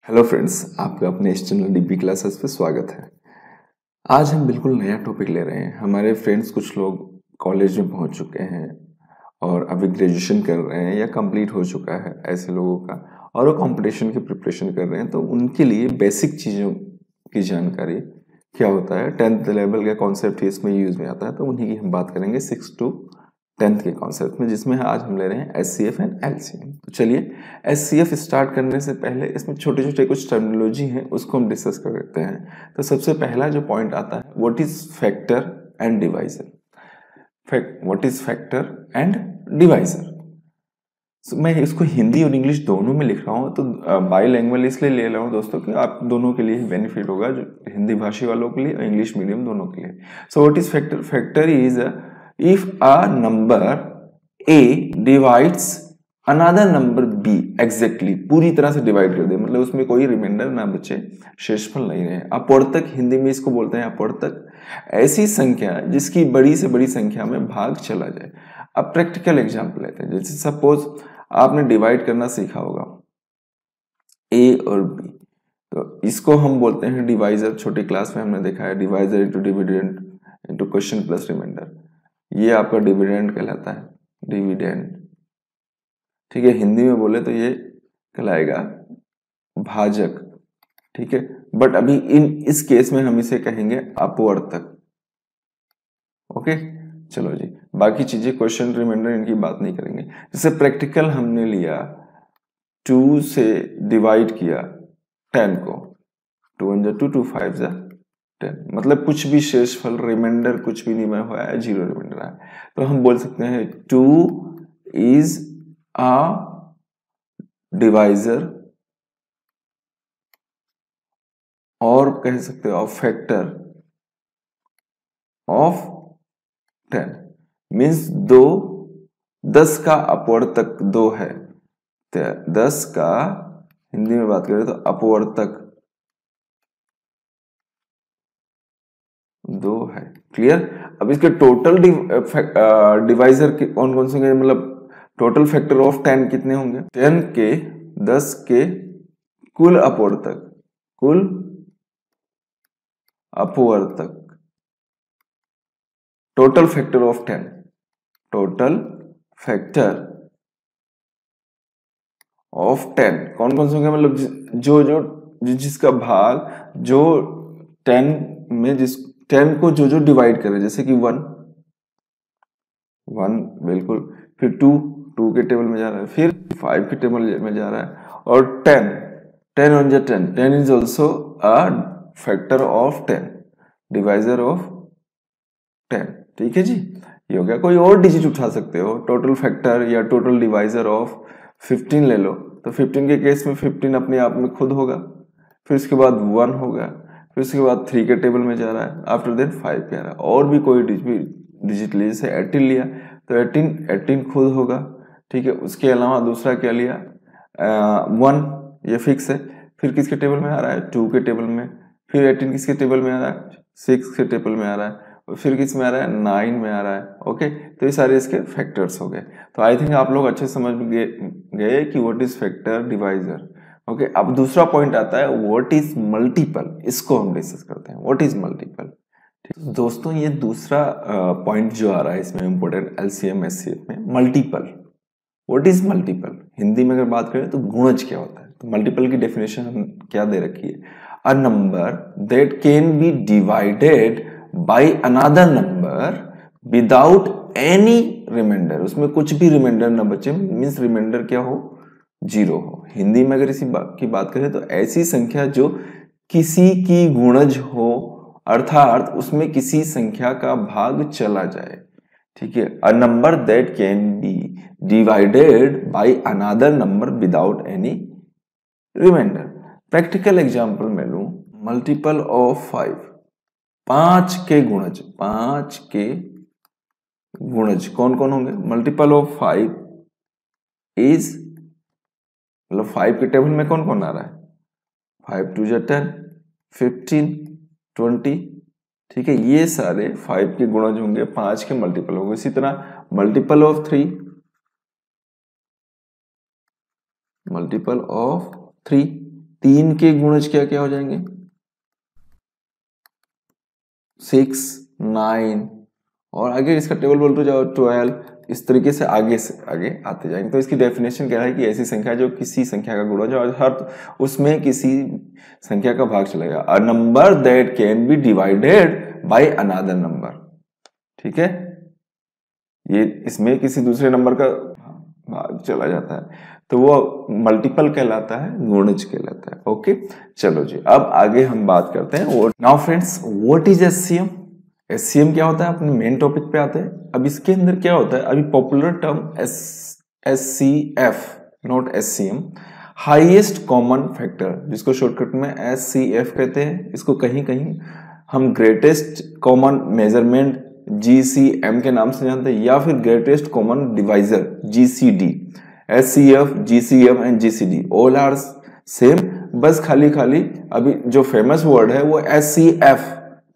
Hello friends, आपका अपने इस चैनल डीबी क्लासेस पे स्वागत है। आज हम बिल्कुल नया टॉपिक ले रहे हैं। हमारे फ्रेंड्स कुछ लोग कॉलेज में पहुंच चुके हैं और अभी ग्रेजुएशन कर रहे हैं या कंप्लीट हो चुका है ऐसे लोगों का, और वो कंपटीशन की प्रिपरेशन कर रहे हैं। तो उनके लिए बेसिक चीज़ों की जानकारी क्या होता है, 10th लेवल का कॉन्सेप्ट ही इसमें यूज में आता है, तो उन्हीं की हम बात करेंगे 6 to 10th के कॉन्सेप्ट में, जिसमें आज हम ले रहे हैं SCF एंड LCM। तो चलिए SCF स्टार्ट करने से पहले इसमें छोटे छोटे कुछ टर्मिनोलॉजी हैं, उसको हम डिस्कस कर लेते हैं। तो सबसे पहला जो पॉइंट आता है, what is factor and divisor. What is factor and divisor. मैं इसको हिंदी और इंग्लिश दोनों में लिख रहा हूँ, तो बाईलैंग्वेज इसलिए ले रहा हूँ दोस्तों कि आप दोनों के लिए बेनिफिट होगा, जो हिंदी भाषी वालों के लिए और इंग्लिश मीडियम दोनों के लिए। So what is factor. Factor is if a number A divides another number B exactly, पूरी तरह से डिवाइड कर दे, मतलब उसमें कोई रिमाइंडर ना बचे, शेषफल नहीं रहे। अपवर्तक, हिंदी में इसको बोलते हैं अपवर्तक, ऐसी संख्या जिसकी बड़ी से बड़ी संख्या में भाग चला जाए। अब प्रैक्टिकल एग्जांपल लेते हैं। जैसे सपोज आपने डिवाइड करना सीखा होगा ए और बी, तो इसको हम बोलते हैं डिवाइजर। छोटी क्लास में हमने देखा है divisor into dividend into question plus remainder, ये आपका डिविडेंड कहलाता है, डिविडेंड। ठीक है, हिंदी में बोले तो ये कहलाएगा भाजक। ठीक है, बट अभी इस केस में हम इसे कहेंगे अपवर्तक। ओके, चलो जी, बाकी चीजें क्वेश्चन रिमाइंडर इनकी बात नहीं करेंगे। जैसे प्रैक्टिकल हमने लिया 2 से डिवाइड किया 10 को, 2 1 2 2 5 10, मतलब कुछ भी शेषफल रिमाइंडर कुछ भी नहीं बना हुआ है, जीरो रिमाइंडर है, तो हम बोल सकते हैं 2 इज अ डिवाइजर, और कह सकते हो फैक्टर ऑफ 10। मीन्स 10 का अपवर्तक 2 है, 10 का हिंदी में बात करें तो अपवर्तक 2 है। क्लियर। अब इसके टोटल डिवाइजर के कौन कौन से, मतलब टोटल फैक्टर ऑफ 10 कितने होंगे, 10 के 10 के कुल अपवर्तक, कुल अपवर्तक, total factor of 10, total factor of 10 कौन कौन से होंगे, मतलब जो जो जिसका भाग जो 10 में, जिस 10 को जो जो डिवाइड करे, जैसे कि 1 बिल्कुल, फिर 2 के टेबल में जा रहा है, फिर 5 के टेबल में जा रहा है, और 10 on the 10 is also a factor of 10, divisor of 10। ठीक है जी, ये हो गया। कोई और डिजिट उठा सकते हो, टोटल फैक्टर या टोटल डिवाइजर ऑफ 15 ले लो, तो 15 के केस में 15 अपने आप में खुद होगा, फिर उसके बाद 1 होगा, फिर उसके बाद 3 के टेबल में जा रहा है, आफ्टर देन 5 पे आ रहा है, और भी कोई डिजिट लीजिए, जैसे 18 लिया तो 18 खुद होगा। ठीक है, उसके अलावा दूसरा क्या लिया, 1, ये फिक्स है, फिर किसके टेबल में आ रहा है, 2 के टेबल में, फिर 18 किसके टेबल में आ रहा है, 6 के टेबल में आ रहा है, फिर किस में आ रहा है, 9 में आ रहा है। ओके, तो ये सारे इसके फैक्टर्स हो गए। तो आई थिंक आप लोग अच्छे समझ गए कि what is factor, divisor. Okay, अब दूसरा पॉइंट आता है व्हाट इज मल्टीपल, इसको हम डिस्कस करते हैं, व्हाट इज मल्टीपल। दोस्तों, ये दूसरा पॉइंट जो आ रहा है इसमें इंपॉर्टेंट LCM SCF में, multiple. What is multiple, Hindi में अगर बात करें तो गुणज क्या होता है। तो मल्टीपल की डेफिनेशन हम क्या दे रखी है, a number that can be divided by another number without any remainder, उसमें कुछ भी रिमाइंडर ना बचे, मीन्स रिमाइंडर क्या हो, 0 हो। हिंदी में अगर इसी की बात करें तो ऐसी संख्या जो किसी की गुणज हो, अर्थात उसमें किसी संख्या का भाग चला जाए। ठीक है, a number that can be divided by another number without any remainder. Practical example में लूं, मल्टीपल ऑफ 5, 5 के गुणज, 5 के गुणज कौन कौन होंगे, मल्टीपल ऑफ 5 इज, मतलब 5 के टेबल में कौन कौन आ रहा है, 5 2 10, 15 20। ठीक है, ये सारे 5 के गुणज होंगे, 5 के मल्टीपल होंगे। इसी तरह मल्टीपल ऑफ 3, मल्टीपल ऑफ 3 3 के गुणज क्या क्या हो जाएंगे, 6, 9 और आगे इसका टेबल बोल तो जाओ 12, इस तरीके से आगे आते जाएंगे। तो इसकी डेफिनेशन क्या है कि ऐसी संख्या जो किसी संख्या का गुणज और हर उसमें किसी संख्या का भाग चलेगा, अ number that can be divided by another number. ठीक है, ये इसमें किसी दूसरे नंबर का भाग चला जाता है तो वो मल्टीपल कहलाता है, गुणज कहलाता है। ओके, चलो जी अब आगे हम बात करते हैं। Now friends, what is HCM? HCM क्या होता है, अपने मेन टॉपिक पे आते हैं। अब इसके अंदर क्या होता है, अभी popular term HCF, not HCM, highest common factor, जिसको शॉर्टकट में एचसीएफ कहते हैं। इसको कहीं कहीं हम ग्रेटेस्ट कॉमन मेजरमेंट जीसीएम के नाम से जानते हैं, या फिर greatest common divisor GCD. HCF, GCM and GCD all are same, बस खाली अभी जो फेमस वर्ड है वो एचसीएफ,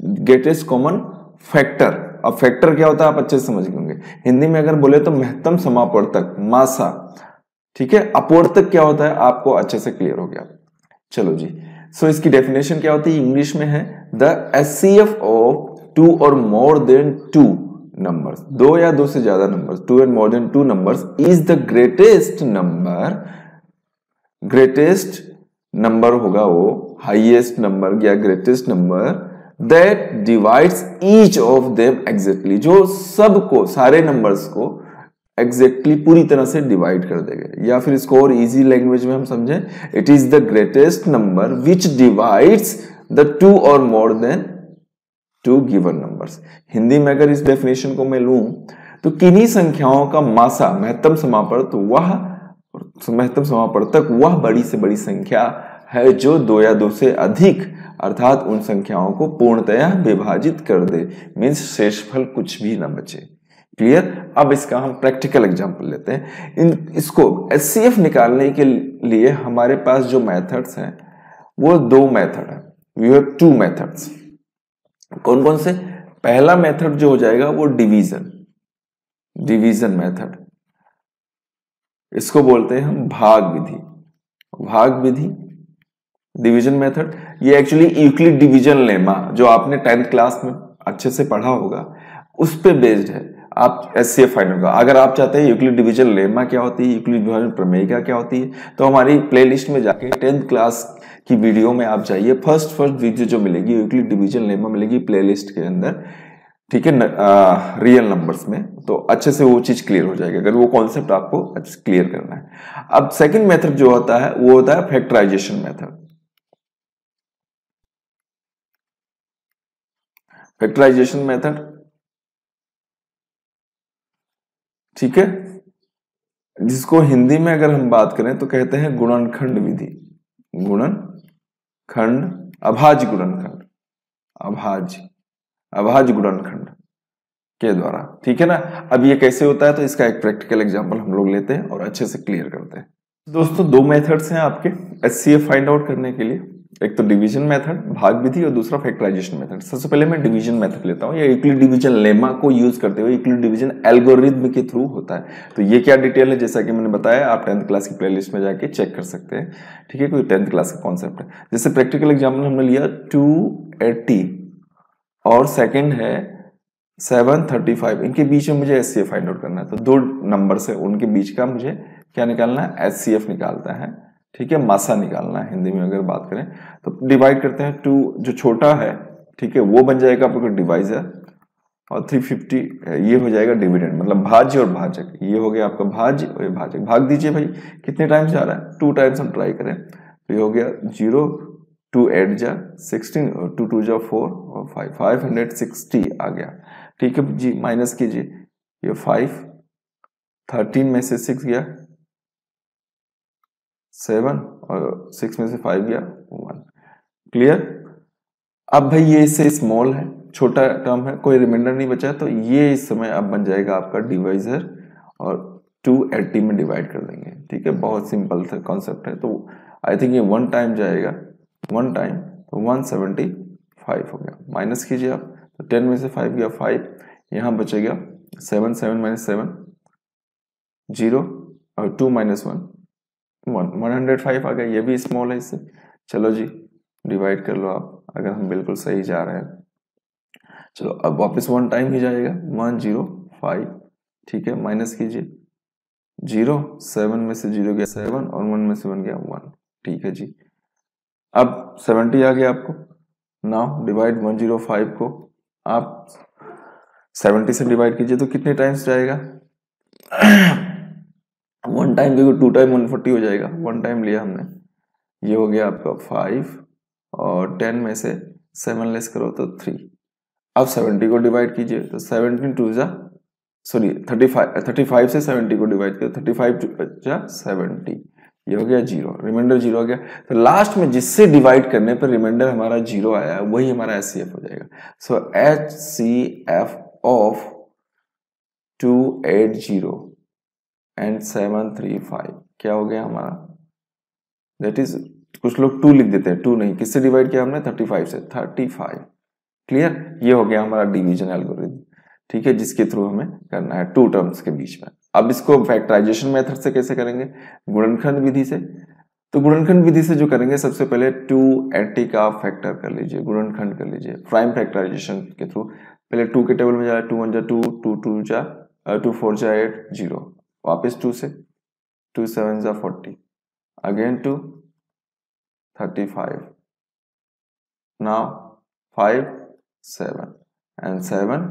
ग्रेटेस्ट कॉमन फैक्टर। अब फैक्टर क्या होता है आप अच्छे से समझ लेंगे। हिंदी में अगर बोले तो महत्तम समापवर्तक, मासा। ठीक है, अपवर्तक क्या होता है आपको अच्छे से क्लियर हो गया। चलो जी, सो इसकी डेफिनेशन क्या होती है, इंग्लिश में है द एचसीएफ ऑफ 2 और मोर देन 2 नंबर्स, 2 या 2 से ज्यादा numbers, 2 and more than 2 numbers is the greatest number. Greatest number होगा वो हाईएस्ट नंबर या greatest number that divides each of them exactly, जो सबको, सारे नंबर्स को एग्जैक्टली पूरी तरह से डिवाइड कर देगा। या फिर इसको और इजी लैंग्वेज में हम समझें, it is the greatest number which divides the 2 और more than 2 given numbers. Hindi में अगर इस डेफिनेशन को मैं लूं तो किन्हीं संख्याओं का मासा, महत्तम समापवर्तक, वह बड़ी से बड़ी संख्या है जो 2 या 2 से अधिक, अर्थात उन संख्याओं को पूर्णतया विभाजित कर दे, मीन्स शेषफल कुछ भी ना बचे। क्लियर? अब इसका हम प्रैक्टिकल एग्जांपल लेते हैं। इसको एचसीएफ निकालने के लिए हमारे पास जो मेथड्स हैं वो 2 मेथड है। We have 2 methods. कौन कौन से? पहला मेथड जो हो जाएगा वो डिवीजन मेथड, इसको बोलते हैं हम भाग विधि, डिवीजन मेथड। ये एक्चुअली यूक्लिड डिवीजन लेमा जो आपने 10th क्लास में अच्छे से पढ़ा होगा उस पे बेस्ड है। आप एचसीएफ फाइंड होगा। अगर आप चाहते हैं यूक्लिड डिवीजन लेमा क्या होती है, यूक्लिड डिवीजन प्रमेय क्या होती है, तो हमारी प्लेलिस्ट में जाके 10th क्लास की वीडियो में आप जाइए, फर्स्ट वीडियो जो मिलेगी यूक्लिड डिवीजन लेमा मिलेगी प्लेलिस्ट के अंदर। ठीक है, रियल नंबर्स में, तो अच्छे से वो चीज क्लियर हो जाएगी अगर वो कॉन्सेप्ट आपको क्लियर करना है। अब सेकंड मेथड जो होता है वो होता है फैक्टराइजेशन मेथड। फैक्टराइजेशन मेथड, ठीक है, जिसको हिंदी में अगर हम बात करें तो कहते हैं गुणनखंड विधि। गुणनखंड, अभाज्य गुणनखंड, अभाज्य गुणनखंड के द्वारा। ठीक है ना। अब ये कैसे होता है तो इसका एक प्रैक्टिकल एग्जांपल हम लोग लेते हैं और अच्छे से क्लियर करते हैं। दोस्तों 2 मेथड्स हैं आपके एचसीएफ फाइंड आउट करने के लिए, एक तो डिवीजन मेथड, भाग विधि, और दूसरा फैक्टराइजेशन मेथड। सबसे पहले मैं डिवीजन मेथड लेता हूं, या यूक्लिड डिवीजन लेमा को यूज करते हुए यूक्लिड डिवीजन एल्गोरिथम के थ्रू होता है। तो ये क्या डिटेल है, जैसा कि मैंने बताया, आप 10th क्लास की प्लेलिस्ट में जाके चेक कर सकते हैं। ठीक है, कोई 10th क्लास का कॉन्सेप्ट है। जैसे प्रैक्टिकल एग्जाम्पल हमने लिया 280 और सेकेंड है 735, इनके बीच में मुझे एचसीएफ फाइंड आउट करना है। तो 2 नंबर से उनके बीच का मुझे क्या निकालना है, एचसीएफ निकालता है। ठीक है, मासा निकालना है हिंदी में अगर बात करें तो। डिवाइड करते हैं 2, जो छोटा है, ठीक है, वो बन जाएगा आपका डिवाइजर, और 350 ये हो जाएगा डिविडेंड, मतलब भाज्य और भाजक। ये हो गया आपका भाज्य और ये भाजक। भाग दीजिए भाई, कितने टाइम्स जा रहा है, 2 टाइम्स हम ट्राई करें तो ये हो गया 0, 2 8 जा 16 और 2 2 जा 4 और 5, 560 आ गया। ठीक है जी, माइनस कीजिए, ये 5, 13 में से 6 गया 7 और 6 में से 5 गया 1। क्लियर? अब भाई ये इससे स्मॉल है, छोटा टर्म है, कोई रिमाइंडर नहीं बचा, तो ये इस समय अब बन जाएगा आपका डिवाइजर, और 280 में डिवाइड कर देंगे। ठीक है, बहुत सिंपल सा कॉन्सेप्ट है। तो आई थिंक ये 1 टाइम जाएगा, 1 टाइम, तो 175 हो गया। माइनस कीजिए आप, तो 10 में से 5 गया 5, यहाँ बचेगा 7, 7 माइनस 7 0, और 2 माइनस 1 1, 105 आ गया। ये भी स्मॉल है इससे, चलो जी डिवाइड कर लो आप, अगर हम बिल्कुल सही जा रहे हैं। चलो अब वापस 1 टाइम ही जाएगा, 105, ठीक है, माइनस कीजिए 0, 7 में से 0 गया 7 और 1 में से 1 गया 1, ठीक है जी। अब 70 आ गया आपको। नाउ डिवाइड 105 को आप 70 से डिवाइड कीजिए तो कितने टाइम्स जाएगा? 1 टाइम देखो, 2 टाइम 140 हो जाएगा, 1 टाइम लिया हमने, ये हो गया आपका 5 और 10 में से 7 लेस करो तो 3। अब 70 को डिवाइड कीजिए तो 17 टू जा सॉरी 35 से 70 को डिवाइड करो, 35 टू जा 70, ये हो गया 0, रिमाइंडर 0 हो गया। तो लास्ट में जिससे डिवाइड करने पर रिमाइंडर हमारा 0 आया है वही हमारा HCF हो जाएगा। सो HCF ऑफ 280 एंड 735 क्या हो गया हमारा? दैट इज, कुछ लोग 2 लिख देते हैं, 2 नहीं, किससे डिवाइड किया हमने? 35 से, 35। क्लियर? ये हो गया हमारा डिवीजन एल्गोरिथम, ठीक है, जिसके थ्रू हमें करना है 2 टर्म्स के बीच में। अब इसको फैक्टराइजेशन मेथड से कैसे करेंगे? गुणनखंड विधि से। तो गुणनखंड विधि से जो करेंगे, सबसे पहले 280 का फैक्टर कर लीजिए, गुणनखंड कर लीजिए प्राइम फैक्टराइजेशन के थ्रू। पहले 2 के टेबल में जा रहा है, 2 1 जा 2, 2 2 जा 2 4 जा 8, 0, वापस 2 से, 2 7 जा 40, again 2 35, now 5 7 and 7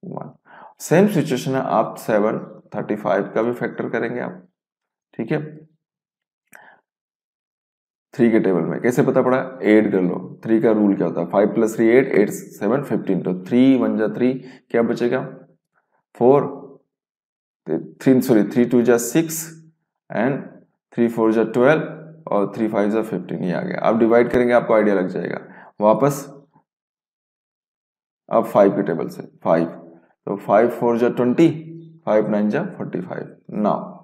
1। Same situation है, आप 7 35 का भी फैक्टर करेंगे आप, ठीक है। 3 के टेबल में कैसे पता पड़ा? 8 कर लो, 3 का रूल क्या होता है? 5 + 3 8, 8 7 15, तो 3 1 जा 3, क्या बचेगा? 4, 3 2 जा 6 एंड 3 4 जा 12 और 3 5 जा 15, ये आ गया। अब डिवाइड करेंगे, आपको आइडिया लग जाएगा। वापस अब 5 के टेबल से 5, तो 5 4 जा 20, 5 9 जा 45, नाउ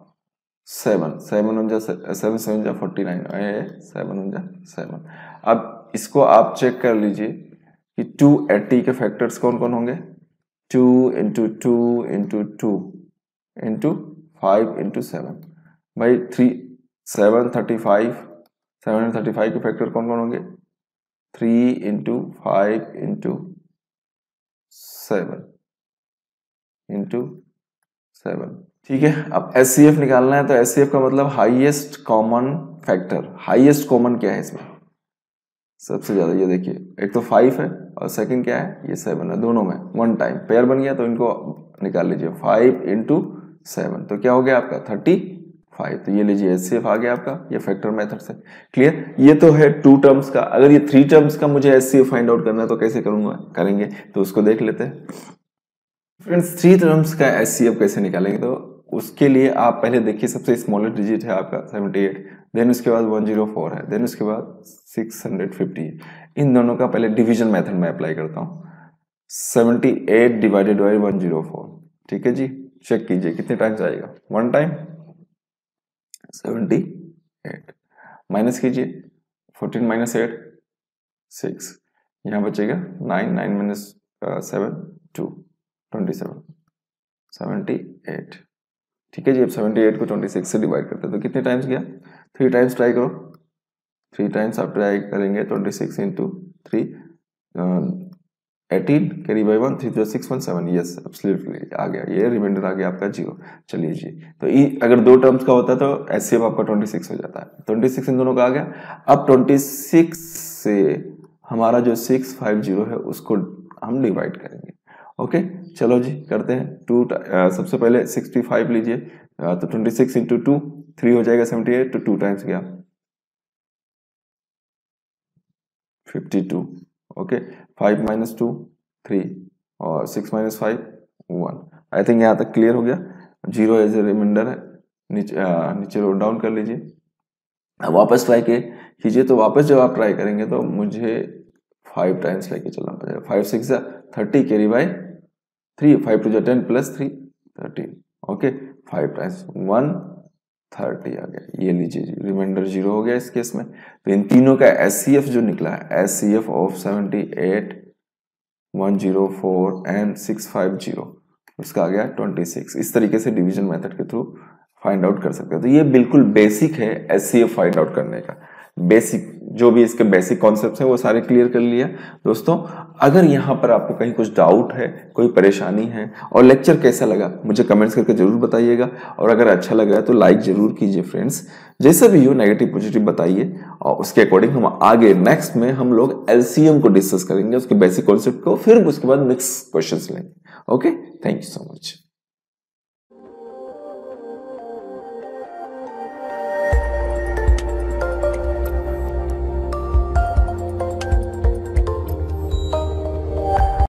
7 7 1 जा 7 7 जा 49, 7 1 जा 7। अब इसको आप चेक कर लीजिए कि 280 के फैक्टर्स कौन कौन होंगे? 2 इंटू 2 इंटू 2 इंटू 5 इंटू 7, भाई 3 7 35, 735 के फैक्टर कौन कौन होंगे? 3 इंटू 5 इंटू 7 इंटू 7, ठीक है। अब HCF निकालना है, तो HCF का मतलब highest common factor. Highest common क्या है इसमें? सबसे ज्यादा, ये देखिए, एक तो 5 है और सेकंड क्या है? ये 7 है, दोनों में 1 टाइम पेयर बन गया, तो इनको निकाल लीजिए। 5 इंटू 7 तो क्या हो गया आपका? 35। तो ये लीजिए HCF आ गया आपका, ये फैक्टर मेथड से। क्लियर? ये तो है 2 टर्म्स का। अगर ये 3 टर्म्स का मुझे HCF फाइंड आउट करना है तो कैसे करेंगे, तो उसको देख लेते हैं। फ्रेंड्स 3 टर्म्स का HCF कैसे निकालेंगे, तो उसके लिए आप पहले देखिए, सबसे स्मॉलेस्ट डिजिट है आपका 78, देन उसके बाद 104 है, देन उसके बाद 650। इन दोनों का पहले डिवीजन मेथड में अप्लाई करता हूँ। 78 डिवाइडेड बाई 104, ठीक है जी। चेक कीजिए कितने टाइम्स आएगा? 1 टाइम 78, माइनस कीजिए 14 माइनस 8 6, यहाँ बचेगा 9, 9 माइनस 7 2, 27 78, ठीक है जी। अब 78 को 26 से डिवाइड करते हैं तो कितने टाइम्स गया? 3 टाइम्स ट्राई करो, 3 टाइम्स आप ट्राई करेंगे। 26 into 3 18, carry by 1, 3 to 6 1 7, yes absolutely आ गया, ये रिमाइंडर आ गया आपका 0। चलिए जी, तो अगर 2 टर्म्स का होता तो HCF आपका 26 हो जाता है। 26 इन दोनों का आ गया। अब 26 से हमारा जो 650 है उसको हम डिवाइड करेंगे। ओके, चलो जी करते हैं। 2 सबसे पहले 65 लीजिए, तो 26 इंटू 2 3 हो जाएगा 78, तो 2 टाइम्स गया 52। ओके, 5 माइनस 2 3 और 6 माइनस 5 1। आई थिंक यहाँ तक क्लियर हो गया। 0 एज ए रिमाइंडर है, नीचे रोड डाउन कर लीजिए। अब वापस ट्राई कीजिए, तो वापस जब आप ट्राई करेंगे तो मुझे 5 टाइम्स लेके चलना पड़ेगा। 5 6 30, carry by 3, 5 2 10 plus 3 13। Okay, 5 times 130 आ गया, ये लीजिए जी, रिमाइंडर 0 हो गया इस केस में। तो इन तीनों का HCF जो निकला है, HCF ऑफ 78 104 एंड 650, उसका आ गया 26। इस तरीके से डिवीजन मेथड के थ्रू फाइंड आउट कर सकते हैं। तो ये बिल्कुल बेसिक है HCF फाइंड आउट करने का, बेसिक जो भी इसके बेसिक कॉन्सेप्ट्स हैं वो सारे क्लियर कर लिया। दोस्तों अगर यहाँ पर आपको कहीं कुछ डाउट है, कोई परेशानी है और लेक्चर कैसा लगा मुझे कमेंट्स करके जरूर बताइएगा, और अगर अच्छा लग रहा है तो लाइक जरूर कीजिए फ्रेंड्स। जैसा भी हो नेगेटिव पॉजिटिव बताइए, और उसके अकॉर्डिंग हम आगे नेक्स्ट में हम लोग एलसीएम को डिस्कस करेंगे, उसके बेसिक कॉन्सेप्ट को, फिर उसके बाद मिक्स क्वेश्चंस लेंगे। Okay, thank you so much.